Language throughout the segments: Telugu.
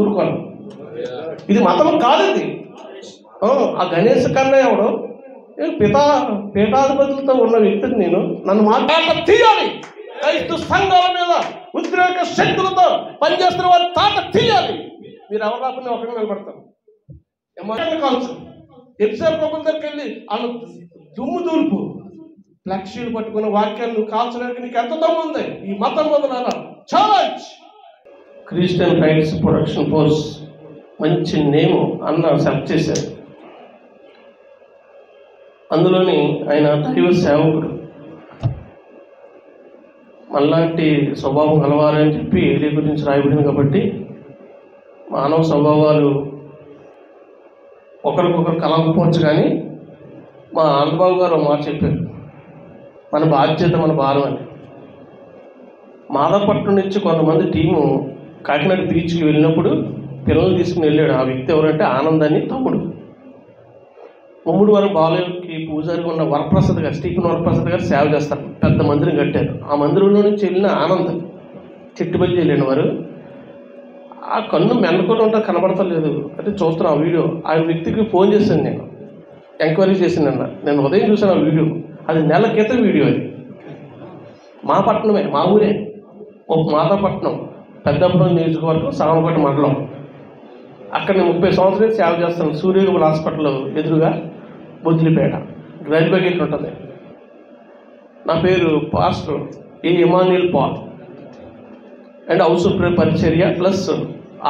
ఊరుకోను. ఇది మతం కాదు. ఇది ఆ గణేష్ కన్నా ఎవడు పీఠాధిపతులతో ఉన్న వ్యక్తిని నేను నన్ను తాట తీయాలి. క్రైస్తవ సంఘాల మీద ఉద్రేక శక్తులతో పనిచేస్తున్న వారి తాట తీయాలి. మీరు ఎవరు రాకుండా ఒకరిని నిలబడతారు. కావచ్చు ఎపిసోడ్ ప్రభుత్వం దగ్గరికి వెళ్ళి వాళ్ళు దుమ్ము దూల్పు ఫ్లెక్సీలు పట్టుకున్న వాక్యాలు నువ్వు కాల్చడానికి నీకు ఎంత దమ్ము ఉంది? ఈ మతం వదలాలా challenge. Christian rights production force మంచి నేమ్ అన్న సెలెక్ట్ చేశారు. అందులోని ఆయన దైవ సేవకుడు, మనలాంటి స్వభావం కలవారని చెప్పి ఏరియా గురించి రాయబడింది. కాబట్టి మానవ స్వభావాలు ఒకరికొకరు కలవకపోవచ్చు. కానీ మా ఆంధ్రబాబు గారు మాట చెప్పారు, మన బాధ్యత మన భారం అని. మాదాపట్నం నుంచి కొంతమంది టీము కాకినాడ బీచ్కి వెళ్ళినప్పుడు పిల్లలు తీసుకుని వెళ్ళాడు. ఆ వ్యక్తి ఎవరంటే ఆనందాన్ని తమ్ముడు. ముమ్మడివారం బాలయ్యకి పూజారిగా ఉన్న వరప్రసాద్ గారు, స్టీఫెన్ వరప్రసాద్ గారు సేవ చేస్తారు. పెద్ద మందిరం కట్టారు. ఆ మందిరంలో నుంచి వెళ్ళిన ఆనందం చెట్టుబల్లి వెళ్ళిన వారు ఆ కన్ను మెండకుండా ఉంటే కనబడతలేదు అంటే చూస్తున్నాను ఆ వీడియో. ఆ వ్యక్తికి ఫోన్ చేశాను, నేను ఎంక్వైరీ చేశాను. నేను ఉదయం చూసాను ఆ వీడియో. అది నెల క్రితం వీడియో. అది మా పట్టణమే, మా ఊరే, మాదాపట్నం పెద్దపురం నియోజకవర్గం, సామకోట మండలం. అక్కడ నేను 30 సంవత్సరాలు సేవ చేస్తాను. సూర్యగోపాల్ హాస్పిటల్ ఎదురుగా బొద్దిలిపేట రైల్వే గేట్ ఉంటుంది. నా పేరు pastor A Emmanuel Paul and house పరిచర్య ప్లస్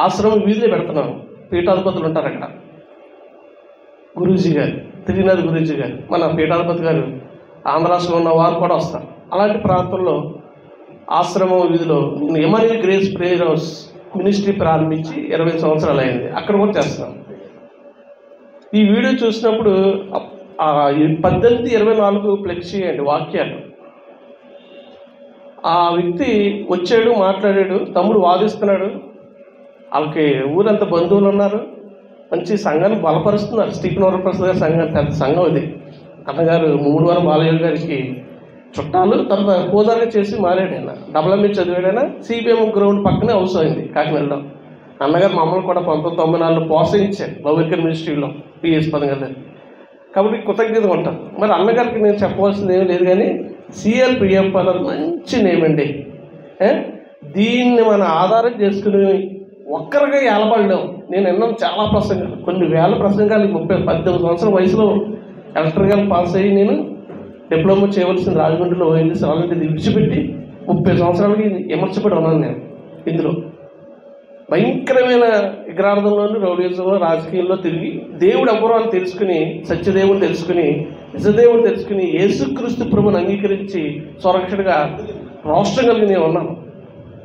ఆశ్రమం వీధిలో పెడుతున్నాను. పీఠాధిపతులు ఉంటారు అక్కడ. గురూజీ గారు, త్రినాథ్ గురూజీ గారు, మన పీఠాధిపతి గారు ఆంధ్ర రాష్ట్రంలో ఉన్న వారు కూడా వస్తారు. అలాంటి ప్రాంతంలో ఆశ్రమం వీధిలో నేను Emmanuel grace prayer house ministry ప్రారంభించి 20 సంవత్సరాలు అయింది. అక్కడ కూడా చేస్తున్నాను. ఈ వీడియో చూసినప్పుడు 18-24 ఫ్లెక్సీ అండి వాక్యాలు. ఆ వ్యక్తి వచ్చాడు, మాట్లాడాడు. తమ్ముడు వాదిస్తున్నాడు. వాళ్ళకి ఊరంతా బంధువులు ఉన్నారు. మంచి సంఘాన్ని బలపరుస్తున్నారు. స్టీఫెన్ వరప్రసాద్ గారి సంఘం పెద్ద సంఘం అది. అన్నగారు ముమ్మడివారం బాలయ్య గారికి చుట్టాలు. తర్వాత హోదాగా చేసి మారాడు. ఆయన డబ్ల్యూఎంఏ చదివాడైనా. సిబిఎం గ్రౌండ్ పక్కనే హౌస్ అయింది కాకినాడలో. అన్నగారు మమ్మల్ని కూడా 1994లో ప్రోత్సహించారు లౌకిక మినిస్ట్రీలో పిఎస్ పదం గారు. కాబట్టి కృతజ్ఞతగా ఉంటాను. మరి అన్నగారికి నేను చెప్పవలసింది ఏమీ లేదు. కానీ సిఎల్పిఎఫ్ అన్నది మంచి నేమ్ అండి. దీన్ని మన ఆధారం చేసుకుని ఒక్కరిగా ఏలబడలేము. నేను ఎన్నో చాలా ప్రసంగాలు, కొన్ని వేల ప్రసంగాలు 18 సంవత్సరాల వయసులో ఎలక్ట్రికల్ పాస్ అయ్యి నేను డిప్లొమా చేయవలసిన రాజమండ్రిలో పోయింది. అలాంటిది విడిచిపెట్టి 30 సంవత్సరాలకి విమర్శపడి ఉన్నాను నేను. ఇందులో భయంకరమైన విగ్రహార్థంలోని రౌడీజంలో రాజకీయాల్లో తిరిగి దేవుడు ఎవరో అని తెలుసుకుని, సత్యదేవుని తెలుసుకుని, నిజదేవుని తెలుసుకుని, యేసుక్రీస్తు ప్రభుని అంగీకరించి స్వరక్షణగా రాష్ట్రం కలిగి నేను ఉన్నాను.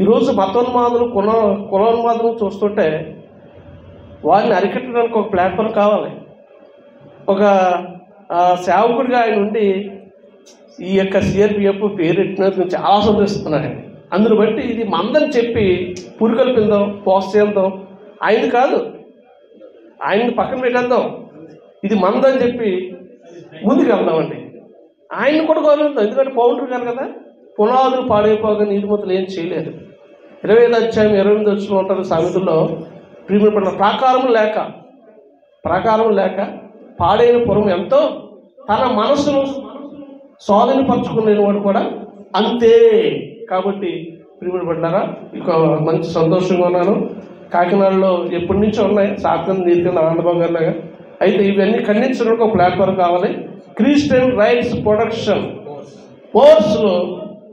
ఈరోజు మతోన్మాదులు కులోన్మాదులు చూస్తుంటే వారిని అరికట్టడానికి ఒక ప్లాట్ఫామ్ కావాలి. ఒక సేవకుడిగా ఆయన ఉండి ఈ యొక్క సిఆర్పిఎఫ్ పేరెట్టినందుకు నేను చాలా సంతోషిస్తున్నానండి. అందును బట్టి ఇది మందని చెప్పి పురుగల్పిందాం, పోస్ట్ చేద్దాం. ఆయన కాదు, ఆయన్ని పక్కన పెట్టేద్దాం. ఇది మందని చెప్పి ముందుకు వెళ్దామండి. ఆయన్ని కూడా గౌరవిద్దాం. ఎందుకంటే పౌండర్ గారు కదా. పునాదులు పాడైపోగా నీతిమంతులు ఏం చేయలేదు. 25 అధ్యాయం 28 వచ్చిన ఉంటుంది సామెతల్లో. ప్రియమైన పట్ల ప్రాకారం లేక పాడైన పురం ఎంతో, తన మనసును స్వాధీనపరచుకునే వాడు కూడా అంతే. కాబట్టి ప్రియమైన పట్టారా ఇక మంచి సంతోషంగా ఉన్నాను. కాకినాడలో ఎప్పటి నుంచో ఉన్నాయి సాత్వం నీతిగా ఆనందబాబు గారి లాగా. అయితే ఇవన్నీ ఖండించడానికి ఒక ప్లాట్ఫామ్ కావాలి. క్రిస్టియన్ రైట్స్ ప్రొడక్షన్ ఫోర్స్లో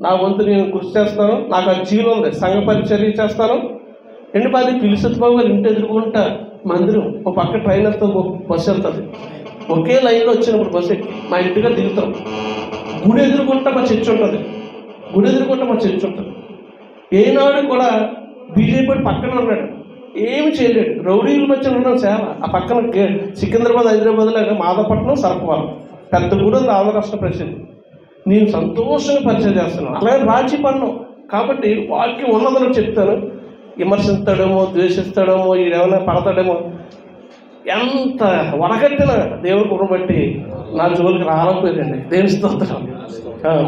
నా వంతు నేను కృషి చేస్తాను. నాకు ఆ జీవం ఉంది. సంఘ పరిచర్య చేస్తాను. ఎండిపాది పిలిసత్బాబు గారు ఇంటి ఎదుర్కొంటా మందిరం, ఒక పక్క ట్రైనర్తో బస్సు వెళ్తుంది. ఒకే లైన్లో వచ్చినప్పుడు బస్సు ఎక్కి మా ఇంటిగా దిగుతాం. గుడి ఎదుర్కొంటా మా చర్చ్ ఉంటుంది. ఏనాడు కూడా బీజేపీ పక్కన ఉన్నాడు, ఏమి చేయలేడు. రౌడీల మధ్య ఉన్నాం సేవ. ఆ పక్కన సికింద్రాబాద్, హైదరాబాద్ లాగా మాదాపట్నం, సరపవరం పెద్ద గుడి ఉంది ఆంధ్ర రాష్ట్ర ప్రసిద్ధి. నేను సంతోషంగా పరిచయం చేస్తున్నాను. అలాగే రాజీ పన్ను. కాబట్టి వాక్యం ఉన్నదని చెప్తాను. విమర్శిస్తాడేమో, ద్వేషిస్తాడేమో, ఈడేమైనా పడతాడేమో, ఎంత వడగట్టిన దేవుడి కుటుంబం బట్టి నా జోలికి రాలేకపోయిందండి. దేవుని స్తోత్రం.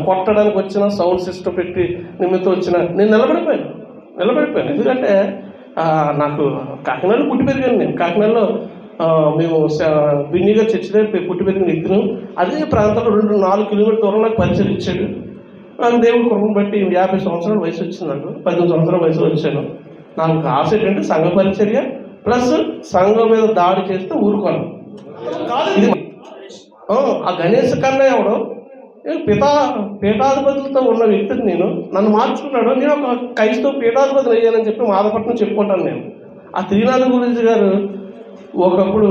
కొట్టడానికి వచ్చిన సౌండ్ సిస్టమ్ పెట్టి నిమిత్తం వచ్చిన నేను నిలబడిపోయాను. ఎందుకంటే నాకు కాకినాడలో పుట్టి పెరిగాను నేను. కాకినాడలో మేము బిన్నీగా చర్చి దగ్గర పుట్టి పెరిగిన వ్యక్తులు. అదే ప్రాంతంలో 4 కిలోమీటర్ల దూరం నాకు పరిచయం ఇచ్చాడు. నాకు దేవుడి కృపను బట్టి 50 సంవత్సరాల వయసు వచ్చింది. నాకు 18 సంవత్సరాల వయసులో వచ్చాను. నాకు ఆశ ఏంటంటే సంఘ పరిచర్య ప్లస్ సంఘం మీద దాడి చేస్తే ఊరుకోను. ఇది ఆ గణేష్ కన్నా ఎవడో పీఠాధిపతులతో ఉన్న వ్యక్తిని నన్ను మార్చుకున్నాడు. నేను ఒక క్రైస్తవ పీఠాధిపతులు అయ్యానని చెప్పి మాదపట్నం చెప్పుకుంటాను నేను. ఆ త్రినాథ గురించి గారు ఒకప్పుడు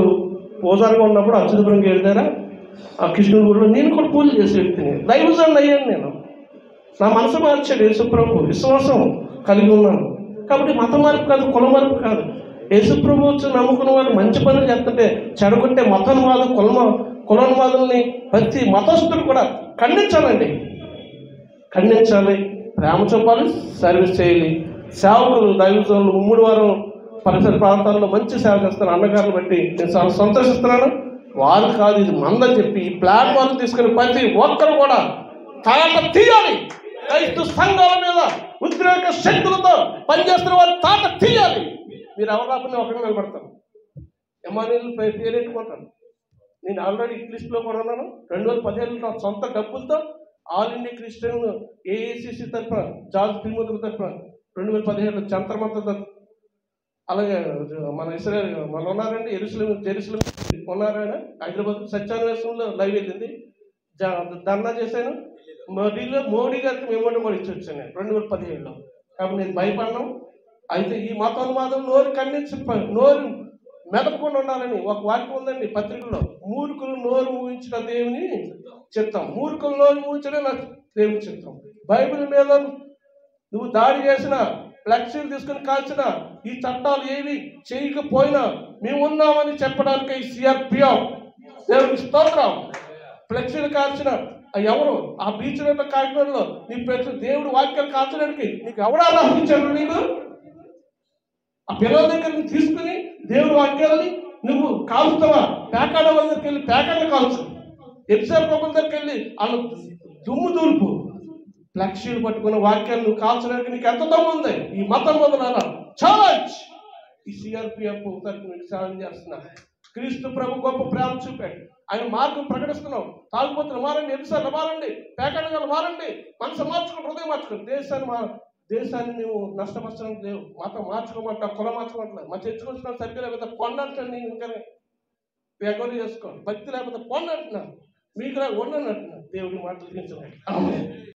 పూజారిగా ఉన్నప్పుడు అచ్యుతపురం గేడిదారా ఆ కృష్ణుడి గుడిలో నేను కూడా పూజ చేసే వ్యక్తిని. దైవజనుడు అయ్యాను నేను. నా మనసు మార్చాడు యేసుప్రభు. విశ్వాసం కలిగి ఉన్నాను కాబట్టి మత మార్పు కాదు, కుల మార్పు కాదు. యేసుప్రభు వచ్చి నమ్ముకున్న వాళ్ళు మంచి పనులు చేస్తుంటే చెడగొట్టే మతోన్మాదం కులోన్మాదుల్ని ప్రతి మతస్థులు కూడా ఖండించాలండి. ఖండించాలి, ప్రేమ చూపాలి, సర్వీస్ చేయాలి. సేవకులు దైవజనులు 3 వారం పరిసర ప్రాంతాల్లో మంచి సేవ చేస్తున్న అన్నగారిని బట్టి నేను చాలా సంతోషిస్తున్నాను. వాళ్ళు కాదు ఇది మందని చెప్పి ఈ ప్లాట్ఫామ్ తీసుకుని ప్రతి ఒక్కరు కూడా తాట తీయాలి. క్రైస్తవ సంఘాల మీద ఉద్రేక శక్తులతో పనిచేస్తున్న వాళ్ళు తాట తీయాలి. మీరు ఎవరు రాకుండా ఒకరిని నిలబడతారు. ఎమాన్యుల్ పేరెట్టుకుంటాను. నేను ఆల్రెడీ లిస్టులో కూడా ఉన్నాను. 2017 నా సొంత డబ్బులతో ఆల్ ఇండియా క్రిస్టియన్ ఏఐసిసి తరఫున జార్జ్ తిరుమల తరఫున 2017 చంద్రమంత, అలాగే మన ఇస్రాయల్ మన ఉన్నారండి జెరూసలేం ఉన్నారు. ఆయన హైదరాబాద్ సత్యాన్వేషణలో లైవ్ వెళ్ళింది, ధర్నా చేశాను. మోడీ గారికి మెమోరీ కూడా ఇచ్చి వచ్చాను నేను 2017లో. కాబట్టి నేను భయపడను. అయితే ఈ మతోన్మాదం నోరు ఖండించి నోరు మెదపకుండా ఉండాలని ఒక వాక్యం ఉందండి పత్రికలో. మూర్ఖులు నోరు ఊహించిన దేవుని చిత్తం. మూర్ఖులు నోరు ఊహించడం నాకు దేవుని చిత్తం. బైబిల్ మీద నువ్వు దాడి చేసిన, ఫ్లెక్సీలు తీసుకుని కాల్చిన, ఈ చట్టాలు ఏవి చేయకపోయినా మేము ఉన్నామని చెప్పడానికి ఈ సిఆర్పిఎఫ్ దేవునికి స్తోత్రం. ఫ్లెక్సీలు కాల్చిన ఎవరు ఆ బీచ్ రోడ్ల కాకినాడలో నీ దేవుడు వాక్యాలు కాల్చడానికి నీకు ఎవరు ఆరాధించాడు? నీకు ఆ పిల్లల దగ్గర తీసుకుని దేవుడు వాక్యాలని నువ్వు కాల్చుతావా? పేకాడ వాళ్ళ దగ్గరికి వెళ్ళి పేకాడలు కాల్చు. ఎపిసోడ్ ప్రభుల దగ్గరికి వెళ్ళి వాళ్ళు దుమ్ము దూల్పు. ఫ్లెక్సీలు పట్టుకున్న వాక్యాలు నువ్వు కాల్చడానికి నీకు ఎంత దమ్ము ఉంది? ఈ మతం మొదలైన ఛాలెంజ్ ఈ సిఆర్పిఎఫ్ తరఫున మీకు సేవ చేస్తున్నా. క్రీస్తు ప్రభు గొప్ప ప్రేమ చూపాడు. ఆయన మార్గం ప్రకటిస్తున్నాం. తాగుబోతులు మారండి, ఎపిసోడ్లు మారండి, పేకాడలు మారండి, మనసు మార్చుకుని హృదయం మార్చుకోండి. దేశాన్ని మేము నష్టపరచడానికి లేవు. మతం మార్చుకోమంటా, కులం మార్చుకోమంటలేదు. మా చర్చకొచ్చిన సరిగ్గా లేకపోతే పొండ అంటాను. నేను ఇంకా ఎగోరీ చేసుకోండి. భక్తి లేకపోతే పొండ అంటున్నాను. మీకు ఉండను అంటున్నాను. దేవుడి మాటలు తీర్చండి.